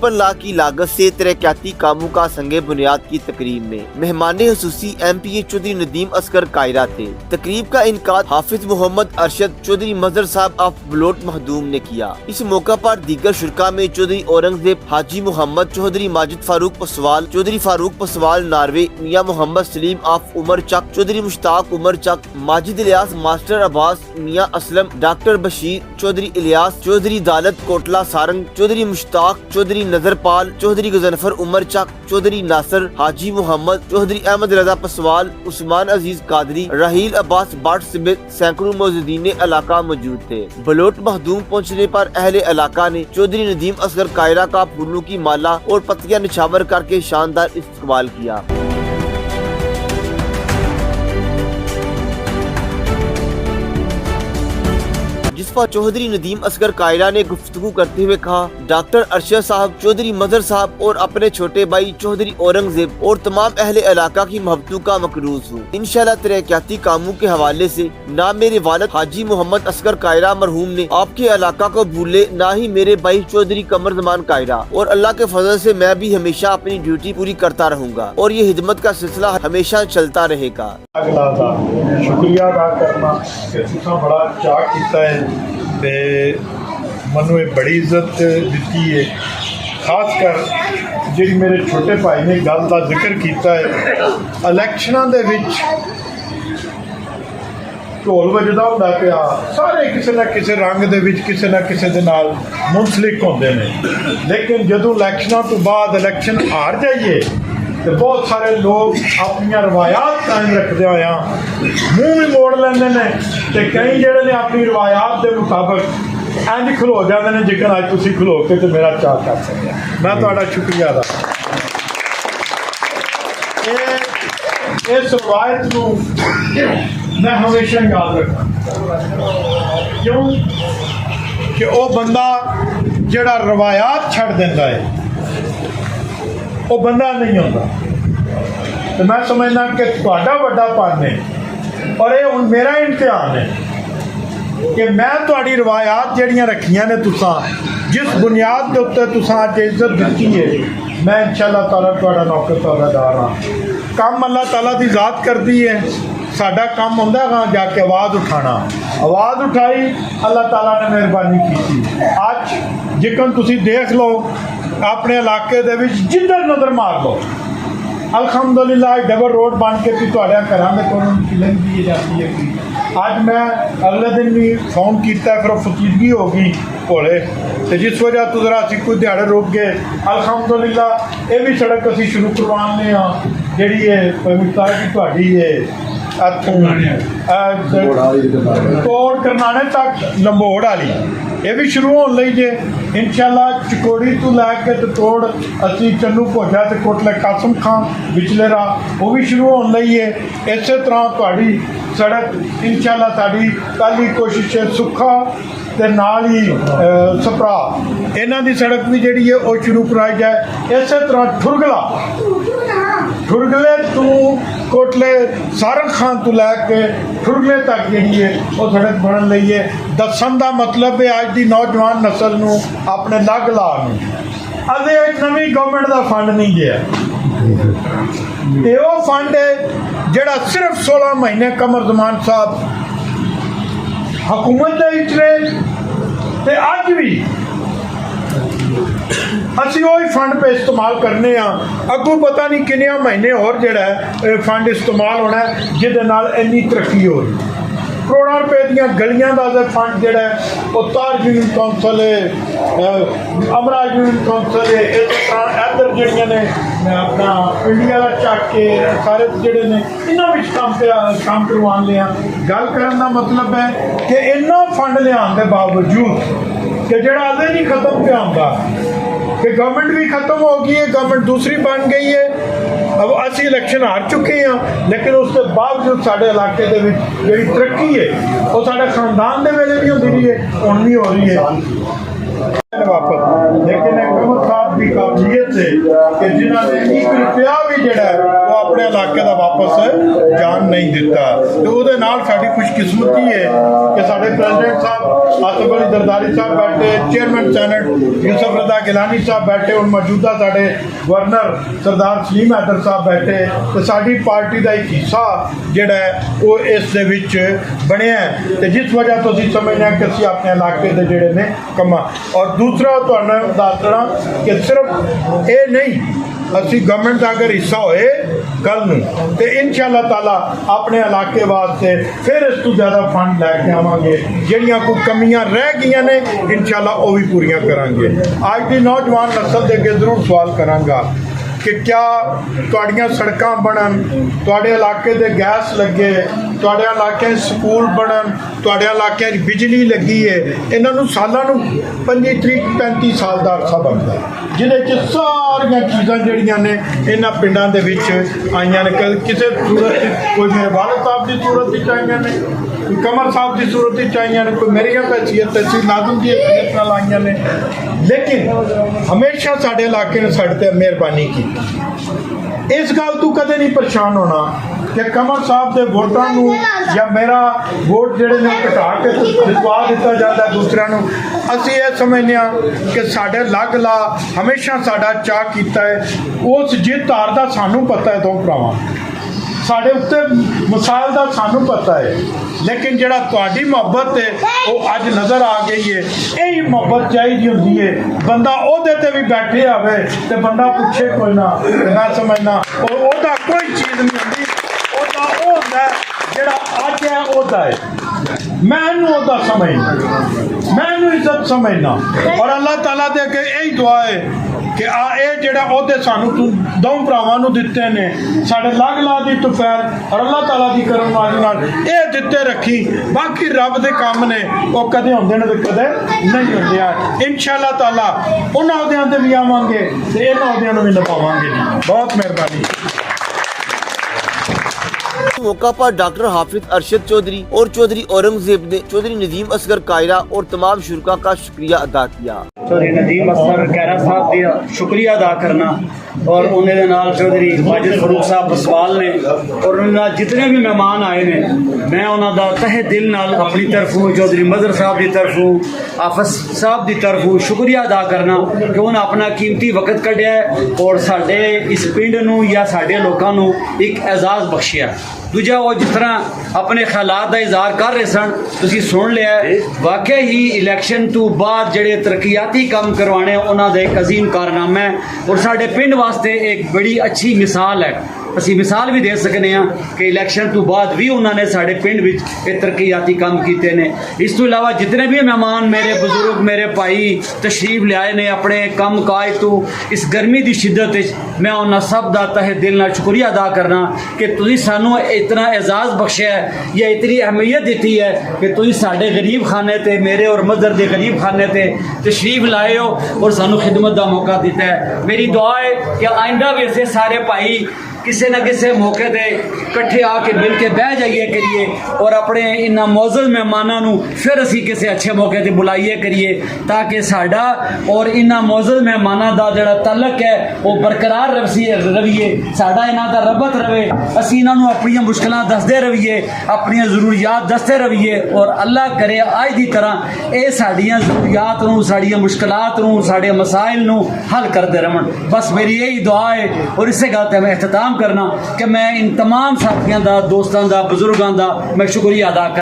55 लाख की लागत से तरक्याती कामों का संगे बुनियाद की तकरीब में मेहमान हुसूसी MPA चौधरी नदीम असगर कायरा थे। तकरीब का इनकाद हाफिज मोहम्मद अरशद चौधरी मजहर साहब ऑफ बलोट महदूम ने किया। इस मौका पर दीगर शुरका में Chaudhry Aurangzeb, Haji Mohammad Chaudhry, Majid Farooq Paswal, Chaudhry Farooq Paswal Norway, Mian Mohammad Saleem of Umar Chak, Chaudhry Mushtaq Umar Chak, Majid Ilyas, master Abbas, Mian Aslam, doctor Bashir, Chaudhry Ilyas, Chaudhry Daulat Kotla Sarang, Chaudhry Mushtaq, Chaudhry Nazarpal, Chaudhry Ghazanfar Umar Chak, Chaudhry Nasir, Haji Mohammad, Chaudhry Ahmed Raza Paswal, Usman Aziz Qadri, Raheel Abbas Bhatt समेत सैकड़ों मौजूदीन इलाका मौजूद थे। बलोट महदूम पहुँचने पर अहले इलाका ने चौधरी नदीम असगर कायरा का फूलों की माला और पत्तियां निछावर करके शानदार इस्तकबाल किया। जिस पर चौधरी नदीम असगर कायरा ने गुफ्तगू करते हुए कहा, डॉक्टर अरशद साहब, चौधरी मजहर साहब और अपने छोटे भाई चौधरी औरंगजेब और तमाम अहले इलाका की मोहब्बतों का मकरूज हूँ। इंशाल्लाह तरक्याती कामों के हवाले से ना मेरे वालिद हाजी मोहम्मद असगर कायरा मरहूम ने आपके इलाका को भूले, ना ही मेरे भाई चौधरी कमर जमान कायरा, और अल्लाह के फजल से मैं भी हमेशा अपनी ड्यूटी पूरी करता रहूँगा और ये हिदमत का सिलसिला हमेशा चलता रहेगा। शुक्रिया अदा करना कि तुसां बड़ा चाक कीता है ते मनु ये बड़ी इज्जत दी है। खास कर जी मेरे छोटे भाई ने गल का जिक्र किया है, इलैक्शनां दे विच ढोल वजदा हुंदा पिया, सारे किसी न किसी रंग दे विच किसी न किसी दे नाल मुंसलिक होंदे ने, लेकिन जदों इलैक्शनां तो बाद इलैक्शन हार जाइए तो बहुत सारे लोग अपन रवायात कायम रखते होया मूँह भी मोड़ लेंदे ने, ते कई जिहड़े ने अपनी रवायात के मुताबिक इंज खलो जाते हैं जिकन अज तुसीं खलो के तो मेरा चाह कर सकिया। मैं तुहाडा शुक्रिया अदा इस रवायत को मैं हमेशा याद रखा, क्यों कि वह बंदा जिहड़ा रवायात छड़ दिंदा है वो बंदा नहीं होता। तो मैं समझना कि तुहाडा वड्डा पन है और ये हुण मेरा इम्तिहान है कि मैं तुहाडी रवायात जिहड़ियां रखियां ने तुसां जिस बुनियाद के उत्ते तुसां अज इज्जत दित्ती है, मैं इंशाअल्लाह ताला तुहाडा नौकर ताबेदार हाँ। काम अल्लाह ताला दी ज़ात करती है, साडा काम हुंदा है जाके आवाज़ उठाना। आवाज़ उठाई, अल्लाह ताला ने मेहरबानी की। अज जिकन तुसीं देख लो अपने इलाके दे विच जिधर नज़र मार लो, अल्हम्दुलिल्लाह डबल रोड बन के तुहाडे घरां दे कोलों फिल्म दी जाती है। अज मैं अगले दिन भी फोन किया, फिर फकीदगी हो गई भोले, तो जिस वजह तो जरा असीं कोई दिहाड़े रुक गए। अल्हम्दुलिल्लाह ये भी सड़क असीं शुरू करवाने जिहड़ी है मिफ्तार की तुहाडी है तोड़ करनाने तक लंबोड़ वाली ये भी शुरू होने लई जे इंशाअल्लाह। चिकोड़ी तो लैके तो तोड़ असी चन्नू भोजा तो कोटले कासम खान विचले राह वो भी शुरू होने लई है। इस तरह तुहाडी सड़क इंशाअल्लाह साडी कल ही कोशिश है सुखा ते नाल ही सपरा इन्हां दी सड़क भी जिहड़ी है वो शुरू कराई जाए। इस तरह ठुरगले तो कोटले सारंग खान तो लैके ठुरगले तक जी है वो सड़क बनन लई है। दसन का मतलब है अज की नौजवान नस्ल नूं अपने लग ला अजे नवी गवर्नमेंट का फंड नहीं गया, तो वह फंड है जिहड़ा सिर्फ 16 महीने कमर जमान साहब हुकूमत दे विच रहे, ते अज भी असी वही फंड पे इस्तेमाल करने अगू पता नहीं किन्ने महीने और जिहड़ा है फंड इस्तेमाल होना है जिहदे नाल इन्नी तरक्की हो रही। करोड़ों रुपए दियां गलियां का फंड जिहड़ा है वो तार यूनियन कौंसल है, अमरा यूनियन कौंसल है, इस तरह इधर जिहड़ियां ने अपना इंडिया का चक के सारे जिहड़े ने इन्हां विच काम करवाने लिया। गल करन दा मतलब है कि इन्ना फंड लियाउण दे बावजूद कि जिहड़ा अजे नहीं खत्म पे आउंदा कि गवर्नमेंट भी खत्म हो गई है, गवर्नमेंट दूसरी बन गई है। अब असी इलैक्शन हार चुके हैं, लेकिन उसके बावजूद साढ़े इलाके दे विच जिहड़ी तरक्की है वो साढ़े खानदान दे वेले भी होंदी रही है, हुण भी हो रही है वापस। लेकिन कमर साहब भी ਕਾਬਲੀਅਤ है कि जिन्होंने 1 रुपया भी ਜਿਹੜਾ ਉਹ ਆਪਣੇ ਇਲਾਕੇ ਦਾ ਵਾਪਸ ਜਾਣ ਨਹੀਂ ਦਿੱਤਾ ਤੇ ਉਹਦੇ ਨਾਲ ਸਾਡੀ ਖੁਸ਼ਕਿਸਮਤੀ ਹੈ ਕਿ ਸਾਡੇ ਪ੍ਰੈਜ਼ੀਡੈਂਟ ਸਾਹਿਬ ਆਤਬ ਅਲੀ ਦਰਦਾਰੀ ਸਾਹਿਬ ਬੈਠੇ, ਚੇਅਰਮੈਨ ਸੈਨੇਟ ਯੂਸਫ रज़ा गिलानी साहब बैठे, ਹੁਣ ਮੌਜੂਦਾ ਸਾਡੇ ਗਵਰਨਰ ਸਰਦਾਰ ਸਲੀਮ हैदर ਸਾਹਿਬ ਬੈਠੇ ਤੇ ਸਾਡੀ ਪਾਰਟੀ ਦਾ ਇੱਕ ਹਿੱਸਾ ਜਿਹੜਾ ਹੈ ਉਹ ਇਸ ਦੇ ਵਿੱਚ ਬਣਿਆ ਤੇ ਜਿਸ ਵਜ੍ਹਾ ਤੋਂ ਅਸੀਂ ਸਮਝਦੇ ਹਾਂ ਕਿ ਅਸੀਂ ਆਪਣੇ ਇਲਾਕੇ ਦੇ ਜਿਹੜੇ ਨੇ ਕੰਮਾਂ। ਔਰ ਦੂਸਰਾ ਤੁਹਾਨੂੰ ਦੱਸ ਦੇਣਾ ਕਿ ਸਿਰਫ ਇਹ ਨਹੀਂ, ਅਸੀਂ ਗਵਰਨਮੈਂਟ ਦਾ ਅਗਰ ਹਿੱਸਾ ਹੋਏ ਕੱਲ੍ਹ ਨੂੰ ਤੇ ਇਨਸ਼ਾਅੱਲਾ ਤਾਲਾ ਆਪਣੇ ਇਲਾਕੇ ਵਾਸਤੇ ਫਿਰ ਇਸ ਤੋਂ ਜ਼ਿਆਦਾ ਫੰਡ ਲੈ ਕੇ ਆਵਾਂਗੇ। ਜਿਹੜੀਆਂ ਕੋਈ ਕਮੀਆਂ ਰਹਿ ਗਈਆਂ ਨੇ ਇਨਸ਼ਾਅੱਲਾ ਉਹ ਵੀ ਪੂਰੀਆਂ ਕਰਾਂਗੇ। ਅੱਜ ਦੀ ਨੌਜਵਾਨ ਨਸਲ ਦੇ ਅੱਗੇ ਜ਼ਰੂਰ ਸਵਾਲ ਕਰਾਂਗਾ ਕਿ ਕਿਆ ਤੁਹਾਡੀਆਂ ਸੜਕਾਂ ਬਣਨ, ਤੁਹਾਡੇ ਇਲਾਕੇ ਦੇ ਗੈਸ ਲੱਗੇ, ਤੁਹਾਡੇ ਇਲਾਕੇ ਸਕੂਲ ਬਣਨ, ਤੁਹਾਡੇ ਇਲਾਕਿਆਂ 'ਚ ਬਿਜਲੀ ਲੱਗੀ ਹੈ, ਇਹਨਾਂ ਨੂੰ ਸਾਲਾਂ ਨੂੰ 25-35 ਸਾਲ ਦਾ ਅਰਸਾ ਬਣਦਾ ਜਿਹਦੇ 'ਚ ਸਾਰੀਆਂ ਚੀਜ਼ਾਂ ਜਿਹੜੀਆਂ ਨੇ ਇਹਨਾਂ ਪਿੰਡਾਂ ਦੇ ਵਿੱਚ ਆਈਆਂ ਨੇ। ਕਿਸੇ ਸੂਰਤ ਕੋਈ ਮੇਰੇ ਵਾਲਦ ਸਾਹਿਬ ਦੀ ਸੂਰਤ ਵਿੱਚ ਆਈਆਂ ਨੇ, ਕੋਈ ਕਮਰ ਸਾਹਿਬ ਦੀ ਸੂਰਤ ਵਿੱਚ ਆਈਆਂ ਨੇ, ਕੋਈ ਮੇਰੀਆਂ हैसियत तहसील नाज़िम ਦੀ हैसियत ਨਾਲ ਆਈਆਂ ਨੇ। ਲੇਕਿਨ ਹਮੇਸ਼ਾ ਸਾਡੇ ਇਲਾਕੇ ਨੇ ਸਾਡੇ 'ਤੇ ਮਿਹਰਬਾਨੀ ਕੀਤੀ। ਇਸ ਗੱਲ ਤੋਂ ਕਦੇ ਨਹੀਂ ਪਰੇਸ਼ਾਨ ਹੋਣਾ ਕਿ ਕਮਰ ਸਾਹਿਬ ਦੇ ਵੋਟਾਂ ਨੂੰ ਜਾਂ ਮੇਰਾ ਵੋਟ ਜਿਹੜੇ ਨੇ ਘਟਾ ਕੇ ਜਿਤਵਾ ਦਿੱਤਾ ਜਾਂਦਾ ਦੂਸਰਿਆਂ ਨੂੰ। ਅਸੀਂ ਇਹ ਸਮਝਦੇ ਹਾਂ ਕਿ ਸਾਡੇ ਲੱਗ ਲਾ ਹਮੇਸ਼ਾ ਸਾਡਾ ਚਾਅ ਕੀਤਾ ਹੈ। ਉਸ ਜਿੱਤ ਹਾਰ ਦਾ ਸਾਨੂੰ ਪਤਾ ਹੈ, ਦੋ ਭਰਾਵਾਂ ਸਾਡੇ ਉੱਤੇ ਮਸਾਇਲ ਦਾ ਸਾਨੂੰ ਪਤਾ ਹੈ, ਲੇਕਿਨ ਜਿਹੜਾ ਤੁਹਾਡੀ ਮੁਹੱਬਤ ਹੈ ਉਹ ਅੱਜ ਨਜ਼ਰ ਆ ਗਈ ਹੈ। ਇਹ ਮੁਹੱਬਤ ਚਾਹੀਦੀ ਹੁੰਦੀ ਹੈ, ਬੰਦਾ ਉਹਦੇ ਤੇ ਵੀ ਬੈਠੇ ਆਵੇ ਤੇ ਬੰਦਾ ਪੁੱਛੇ ਕੋਈ ਨਾ, ਮੈਂ ਸਮਝਣਾ ਉਹਦਾ ਕੋਈ ਚੀਜ਼ ਨਹੀਂ ਹੁੰਦੀ। ਉਹਦਾ ਉਹ ਹੁੰਦਾ ਜਿਹੜਾ ਅੱਜ ਹੈ ਉਹਦਾ ਹੈ। ਮੈਨੂੰ ਉਹਦਾ ਸਮਝਣਾ, ਮੈਨੂੰ ਇੱਜ਼ਤ ਸਮਝਣਾ। ਔਰ ਅੱਲਾਹ ਤਾਲਾ ਦੇ ਅੱਗੇ ਇਹੀ ਦੁਆ ਹੈ ਕਿ ਇਹ ਜਿਹੜਾ ਉਹਦੇ ਸਾਨੂੰ ਦੋ ਭਰਾਵਾਂ ਨੂੰ ਦਿੱਤੇ ਨੇ, ਸਾਡੇ ਲੱਗ ਲਾ ਦੀ ਤੁਫੈਲ ਔਰ ਅੱਲਾਹ ਤਾਲਾ ਦੀ ਕਰਮ ਨਾਲ ਇਹ ਦਿੱਤੇ ਰੱਖੀ। ਬਾਕੀ ਰੱਬ ਦੇ ਕੰਮ ਨੇ, ਉਹ ਕਦੇ ਹੁੰਦੇ ਨੇ ਤੇ ਕਦੇ ਨਹੀਂ ਹੁੰਦੇ ਆ। ਇਨਸ਼ਾਅੱਲਾ ਤਾਲਾ ਉਹਨਾਂ ਅਹੁਦਿਆਂ ਤੇ ਵੀ ਆਵਾਂਗੇ ਤੇ ਇਹਨਾਂ ਅਹੁਦਿਆਂ ਨੂੰ ਵੀ ਨਿਭਾਵਾਂਗੇ। ਬਹੁਤ ਮਿਹਰਬਾਨੀ। मौका पर डॉक्टर हाफिज अरशद चौधरी और चौधरी औरंगजेब ने चौधरी नदीम असगर कायरा और तमाम शुरका का शुक्रिया अदा किया। चौधरी नदीम असगर कायरा साहब का शुक्रिया अदा करना और उन्होंने नाल चौधरी माजिद फरूक साहब बसवाल ने और उन्होंने जितने भी मेहमान आए ने, मैं उन्होंने तहे दिल नाल अपनी तरफों चौधरी मजर साहब की तरफों आफस साहब की तरफों शुक्रिया अदा करना कि उन्हें अपना कीमती वक्त कढ़िया और साडे इस पिंड नूं या साडे लोकां नूं एक एजाज़ बख्शिया। दूजा वो जिस तरह अपने ख्यालात का इजहार कर रहे सन, तुसीं सुन लिया वाकई ही इलैक्शन तो बाद जिहड़े तरक्याती काम करवाने उन्होंने एक अजीम कारनामा है और साडे पिंड वास्ते एक बड़ी अच्छी मिसाल है। असी मिसाल भी दे सकते हैं कि इलैक्शन तो बाद भी उन्होंने साढ़े पिंड विच तरक्याती काम किए ने। इस तो इलावा जितने भी मेहमान मेरे बुजुर्ग मेरे भाई तशरीफ लियाए ने अपने कम काज तो इस गर्मी की शिद्दत मैं उन्होंने सब का तहे दिल नाल शुक्रिया अदा करना कि तुसीं सानू इतना एजाज़ बख्शिया है या इतनी अहमियत दी है कि तुसीं साडे गरीब खाने ते मेरे और मजर के गरीब खाने ते तशरीफ लाए हो और सानू खिदमत का मौका दिता है। मेरी दुआ है कि आइंदा भी ऐसे सारे भाई किसी न किसी मौके पर इकट्ठे आके मिल के बह जाइए करिए और अपने इन्होंने मौजूद मेहमानों फिर असी किसी अच्छे मौके पर बुलाइए करिए ताकि साडा और इन्होंने मौजूद मेहमानों का जोड़ा तलक है वो बरकरार रवीए, साडा इन्हों का रबत रवे, असी इन्हों अपन मुश्किल दसते रवीए, अपन जरूरियात दसते रवीए और अल्लाह करे अज की तरह ये साड़ियाँ जरूरियात नूं साड़ियाँ मुश्किलात नूं साड़े मसाइल नूं हल करते रहन। बस मेरी यही दुआ है और इसे गल ते मैं इख्तिताम करना कि मैं इन तमाम साथियों का दोस्तों का बुजुर्गों का मैं शुक्रिया अदा कर